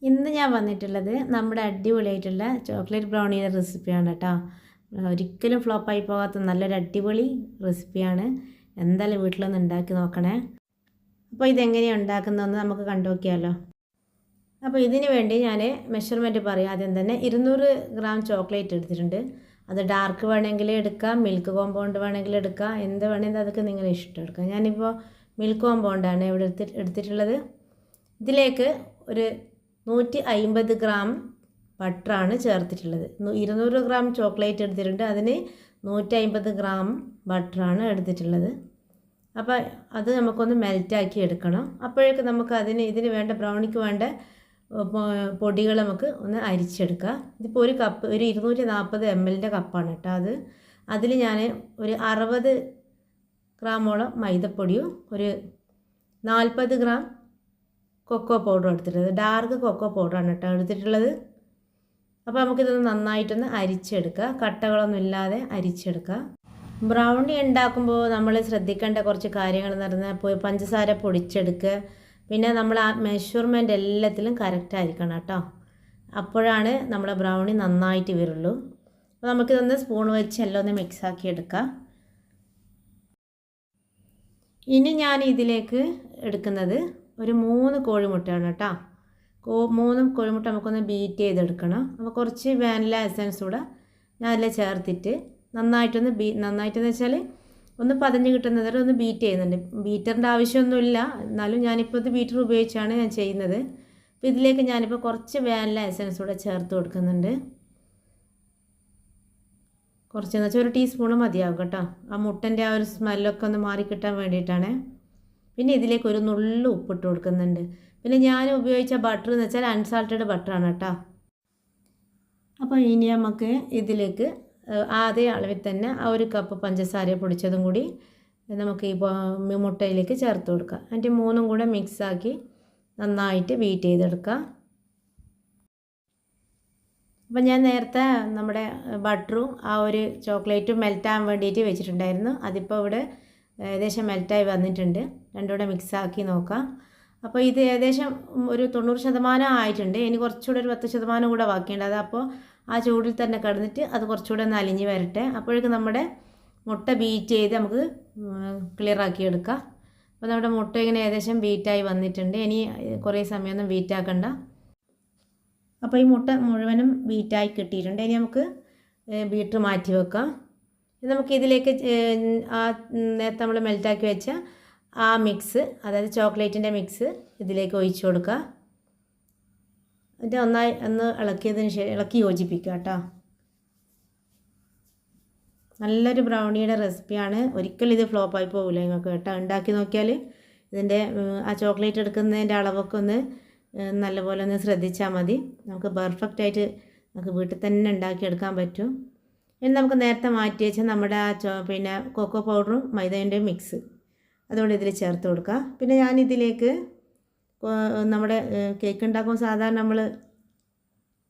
ഇന്ന് ഞാൻ വന്നിട്ടുള്ളത് നമ്മുടെ അടിപൊളിയായിട്ടുള്ള ചോക്ലേറ്റ് ബ്രൗണിയുടെ റെസിപ്പിയാണ് കേട്ടോ. ഒരിക്കലും ഫ്ലോപ്പായി പോകാത്ത നല്ലൊരു അടിപൊളി റെസിപ്പിയാണ്. എന്തായാലും വീട്ടിലൊന്ന് ഉണ്ടാക്കി നോക്കണേ. അപ്പോൾ ഇതെങ്ങനെയാണ് ഉണ്ടാക്കുന്നതെന്ന് നമുക്ക് കണ്ടു നോക്കിയാലോ. അപ്പോൾ ഇതിന് വേണ്ടി ഞാൻ മെഷർമെൻറ്റ് പറയാം. ആദ്യം തന്നെ 200 ഗ്രാം ചോക്ലേറ്റ് എടുത്തിട്ടുണ്ട്. അത് ഡാർക്ക് വേണമെങ്കിൽ എടുക്കാം, മിൽക്ക് കോമ്പൗണ്ട് വേണമെങ്കിൽ എടുക്കാം, എന്ത് വേണമെങ്കിൽ അതൊക്കെ നിങ്ങൾ ഇഷ്ടം എടുക്കാം. ഞാനിപ്പോൾ മിൽക്ക് കോമ്പൗണ്ടാണ് ഇവിടെ എടുത്തിട്ടുള്ളത്. ഇതിലേക്ക് ഒരു 150 ഗ്രാം ബട്ടറാണ് ചേർത്തിട്ടുള്ളത്. 200 ഗ്രാം ചോക്ലേറ്റ് എടുത്തിട്ടുണ്ട്, അതിന് 150 ഗ്രാം ബട്ടറാണ് എടുത്തിട്ടുള്ളത്. അപ്പോൾ അത് നമുക്കൊന്ന് മെൽറ്റാക്കി എടുക്കണം. അപ്പോഴേക്ക് നമുക്ക് ഇതിന് വേണ്ട ബ്രൗണിക്ക് വേണ്ട പൊടികൾ നമുക്ക് ഒന്ന് അരിച്ചെടുക്കുക. ഇതിപ്പോൾ ഒരു 240 ml കപ്പാണ് കേട്ടോ. അതിൽ ഞാൻ ഒരു 60 ഗ്രാമോളം മൈദപ്പൊടിയും ഒരു 40 ഗ്രാം കൊക്കോ പൗഡർ എടുത്തിട്ടുള്ളത്. ഡാർക്ക് കൊക്കോ പൗഡറാണ് കേട്ടോ എടുത്തിട്ടുള്ളത്. അപ്പോൾ നമുക്കിതൊന്ന് നന്നായിട്ടൊന്ന് അരിച്ചെടുക്കുക, കട്ടകളൊന്നും ഇല്ലാതെ അരിച്ചെടുക്കുക. ബ്രൗണി ഉണ്ടാക്കുമ്പോൾ നമ്മൾ ശ്രദ്ധിക്കേണ്ട കുറച്ച് കാര്യങ്ങൾ എന്ന് പറഞ്ഞാൽ പഞ്ചസാര പൊടിച്ചെടുക്കുക, പിന്നെ നമ്മൾ ആ മെഷർമെൻ്റ് എല്ലാത്തിലും കറക്റ്റ് ആയിരിക്കണം കേട്ടോ. അപ്പോഴാണ് നമ്മുടെ ബ്രൗണി നന്നായിട്ട് വരുള്ളൂ. അപ്പോൾ നമുക്കിതൊന്ന് സ്പൂൺ വെച്ച് എല്ലാം ഒന്ന് മിക്സാക്കി എടുക്കാം. ഇനി ഞാൻ ഇതിലേക്ക് എടുക്കുന്നത് ഒരു 3 കോഴിമുട്ടയാണ് കേട്ടോ. 3 കോഴിമുട്ട നമുക്കൊന്ന് ബീറ്റ് ചെയ്തെടുക്കണം. അപ്പോൾ കുറച്ച് വാനില എസൻസ് കൂടെ ഞാൻ അതിൽ ചേർത്തിട്ട് നന്നായിട്ടെന്ന് വെച്ചാൽ ഒന്ന് പതഞ്ഞ് കിട്ടുന്നത് വരെ ഒന്ന് ബീറ്റ് ചെയ്യുന്നുണ്ട്. ബീറ്ററിൻ്റെ ആവശ്യമൊന്നുമില്ല, എന്നാലും ഞാനിപ്പോൾ ഇത് ബീറ്റർ ഉപയോഗിച്ചാണ് ഞാൻ ചെയ്യുന്നത്. അപ്പോൾ ഇതിലേക്ക് ഞാനിപ്പോൾ കുറച്ച് വാനില എസൻസ് കൂടെ ചേർത്ത് കൊടുക്കുന്നുണ്ട്. കുറച്ചെന്ന് വെച്ചാൽ 1 ടീസ്പൂൺ മതിയാവും കേട്ടോ. ആ മുട്ടൻ്റെ ആ ഒരു സ്മെല്ലൊക്കെ ഒന്ന് മാറിക്കിട്ടാൻ വേണ്ടിയിട്ടാണ്. പിന്നെ ഇതിലേക്ക് ഒരു നുള്ളു ഉപ്പിട്ട് കൊടുക്കുന്നുണ്ട്. പിന്നെ ഞാൻ ഉപയോഗിച്ച ബട്ടർ എന്ന് വെച്ചാൽ അൺസാൾട്ടഡ് ബട്ടറാണ് കേട്ടോ. അപ്പോൾ ഇനി നമുക്ക് ഇതിലേക്ക് അതേ അളവിൽ തന്നെ ആ 1 കപ്പ് പഞ്ചസാര പൊടിച്ചതും കൂടി നമുക്ക് ഈ മുട്ടയിലേക്ക് ചേർത്ത് കൊടുക്കാം. എന്നിട്ട് 3ഉം കൂടെ മിക്സാക്കി നന്നായിട്ട് ബീറ്റ് ചെയ്തെടുക്കാം. അപ്പം ഞാൻ നേരത്തെ നമ്മുടെ ബട്ടറും ആ ഒരു ചോക്ലേറ്റും മെൽറ്റാൻ വേണ്ടിയിട്ട് വെച്ചിട്ടുണ്ടായിരുന്നു. അതിപ്പോൾ ഇവിടെ ഏകദേശം മെൽറ്റായി വന്നിട്ടുണ്ട്. രണ്ടും കൂടെ മിക്സാക്കി നോക്കാം. അപ്പോൾ ഇത് ഏകദേശം ഒരു 90% ആയിട്ടുണ്ട്. ഇനി കുറച്ചുകൂടെ ഒരു 10% കൂടെ ബാക്കിയുണ്ട്. അതപ്പോൾ ആ ചൂടിൽ തന്നെ കിടന്നിട്ട് അത് കുറച്ചുകൂടെ ഒന്ന് അലിഞ്ഞ് വരട്ടെ. അപ്പോഴേക്കും നമ്മുടെ മുട്ട ബീറ്റ് ചെയ്ത് നമുക്ക് ക്ലിയറാക്കി എടുക്കാം. അപ്പോൾ നമ്മുടെ മുട്ട ഇങ്ങനെ ഏകദേശം ബീറ്റായി വന്നിട്ടുണ്ട്. ഇനി കുറേ സമയമൊന്നും ബീറ്റാക്കണ്ട. അപ്പോൾ ഈ മുട്ട മുഴുവനും ബീറ്റായി കിട്ടിയിട്ടുണ്ട്. ഇനി നമുക്ക് ബീറ്റർ മാറ്റി വെക്കാം. നമുക്ക് ഇതിലേക്ക് ആ നേരത്തെ നമ്മൾ മെൽറ്റാക്കി വെച്ച ആ മിക്സ്, അതായത് ചോക്ലേറ്റിൻ്റെ മിക്സ് ഇതിലേക്ക് ഒഴിച്ചു കൊടുക്കുക. എന്നിട്ട് ഒന്ന് ഇളക്കി യോജിപ്പിക്കുക കേട്ടോ. നല്ലൊരു ബ്രൗണിയുടെ റെസിപ്പിയാണ്. ഒരിക്കലും ഇത് ഫ്ലോപ്പായി പോകില്ല നിങ്ങൾക്ക് കേട്ടോ. ഉണ്ടാക്കി നോക്കിയാൽ ഇതിൻ്റെ ആ ചോക്ലേറ്റ് എടുക്കുന്നതിൻ്റെ അളവൊക്കെ ഒന്ന് നല്ലപോലെ ഒന്ന് ശ്രദ്ധിച്ചാൽ മതി. നമുക്ക് പെർഫെക്റ്റായിട്ട് നമുക്ക് വീട്ടിൽ തന്നെ ഉണ്ടാക്കിയെടുക്കാൻ പറ്റും. ഇനി നമുക്ക് നേരത്തെ മാറ്റി വെച്ചാൽ നമ്മുടെ പിന്നെ കൊക്കോ പൗഡറും മൈദേൻ്റെ മിക്സ് അതുകൊണ്ട് ഇതിൽ ചേർത്ത് കൊടുക്കുക. പിന്നെ ഞാനിതിലേക്ക് നമ്മുടെ കേക്ക് ഉണ്ടാക്കുമ്പോൾ സാധാരണ നമ്മൾ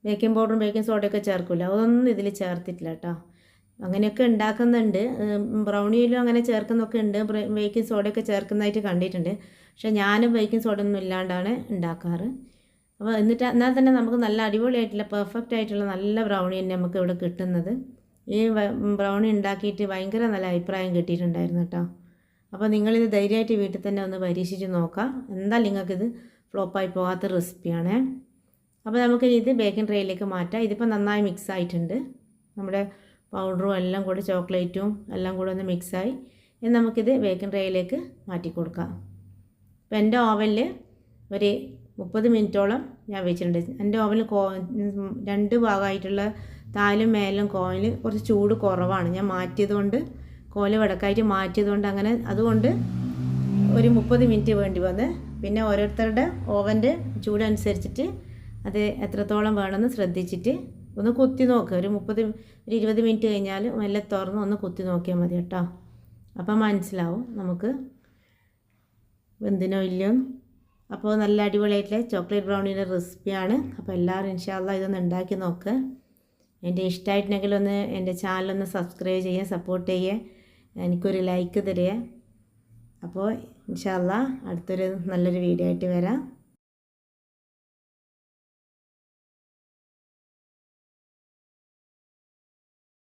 ബേക്കിംഗ് പൗഡറും ബേക്കിംഗ് സോഡയൊക്കെ ചേർക്കില്ല, അതൊന്നും ഇതിൽ ചേർത്തിട്ടില്ല കേട്ടോ. അങ്ങനെയൊക്കെ ഉണ്ടാക്കുന്നുണ്ട്, ബ്രൗണിയിലും അങ്ങനെ ചേർക്കുന്നൊക്കെ ഉണ്ട്, ബേക്കിംഗ് സോഡയൊക്കെ ചേർക്കുന്നതായിട്ട് കണ്ടിട്ടുണ്ട്. പക്ഷേ ഞാനും ബേക്കിംഗ് സോഡ ഒന്നും ഇല്ലാണ്ടാണ് ഉണ്ടാക്കാറ്. അപ്പോൾ എന്നാൽ തന്നെ നമുക്ക് നല്ല അടിപൊളിയായിട്ടുള്ള പെർഫെക്റ്റ് ആയിട്ടുള്ള നല്ല ബ്രൗണി തന്നെ നമുക്ക് ഇവിടെ കിട്ടുന്നത്. ഈ ബ്രൗണി ഉണ്ടാക്കിയിട്ട് ഭയങ്കര നല്ല അഭിപ്രായം കിട്ടിയിട്ടുണ്ടായിരുന്നു കേട്ടോ. അപ്പോൾ നിങ്ങളിത് ധൈര്യമായിട്ട് വീട്ടിൽ തന്നെ ഒന്ന് പരീക്ഷിച്ച് നോക്കാം. എന്തായാലും നിങ്ങൾക്കിത് ഫ്ലോപ്പായി പോകാത്ത റെസിപ്പിയാണ്. അപ്പോൾ നമുക്കിനി ഇത് ബേക്കിംഗ് ട്രേയിലേക്ക് മാറ്റാം. ഇതിപ്പോൾ നന്നായി മിക്സ് ആയിട്ടുണ്ട്. നമ്മുടെ പൗഡറും എല്ലാം കൂടി ചോക്ലേറ്റും എല്ലാം കൂടെ ഒന്ന് മിക്സായി. ഇനി നമുക്കിത് ബേക്കിംഗ് ട്രേയിലേക്ക് മാറ്റി കൊടുക്കാം. ഇപ്പോൾ എൻ്റെ ഓവനിൽ ഒരു 30 മിനിറ്റോളം ഞാൻ വെച്ചിട്ടുണ്ട്. എൻ്റെ ഓവനിൽ 2 ഭാഗമായിട്ടുള്ള താലും മേലും കോയിൽ കുറച്ച് ചൂട് കുറവാണ്. ഞാൻ മാറ്റിയതുകൊണ്ട് കോല് വടക്കായിട്ട് മാറ്റിയതുകൊണ്ട് അങ്ങനെ അതുകൊണ്ട് ഒരു 30 മിനിറ്റ് വേണ്ടി വന്ന്. പിന്നെ ഓരോരുത്തരുടെ ഓവൻ്റെ ചൂടനുസരിച്ചിട്ട് അത് എത്രത്തോളം വേണമെന്ന് ശ്രദ്ധിച്ചിട്ട് ഒന്ന് കുത്തി നോക്കുക. ഒരു 20 മിനിറ്റ് കഴിഞ്ഞാൽ മെല്ലെ തുറന്ന് ഒന്ന് കുത്തി നോക്കിയാൽ മതി കേട്ടോ. അപ്പം മനസ്സിലാവും നമുക്ക് വെന്തിനോ ഇല്ലയോ. അപ്പോൾ നല്ല അടിപൊളിയായിട്ടുള്ള ചോക്ലേറ്റ് ബ്രൗണിയുടെ റെസിപ്പിയാണ്. അപ്പോൾ എല്ലാവരും ഇൻഷാ അല്ലാഹ് ഇതൊന്ന് ഉണ്ടാക്കി നോക്കുക. എൻ്റെ ഇഷ്ടമായിട്ടുണ്ടെങ്കിൽ ഒന്ന് എൻ്റെ ചാനലൊന്ന് സബ്സ്ക്രൈബ് ചെയ്യുക, സപ്പോർട്ട് ചെയ്യുക, എനിക്കൊരു ലൈക്ക് തരിക. അപ്പോൾ ഇൻഷാ അല്ലാഹ് അടുത്തൊരു നല്ലൊരു വീഡിയോ ആയിട്ട് വരാം.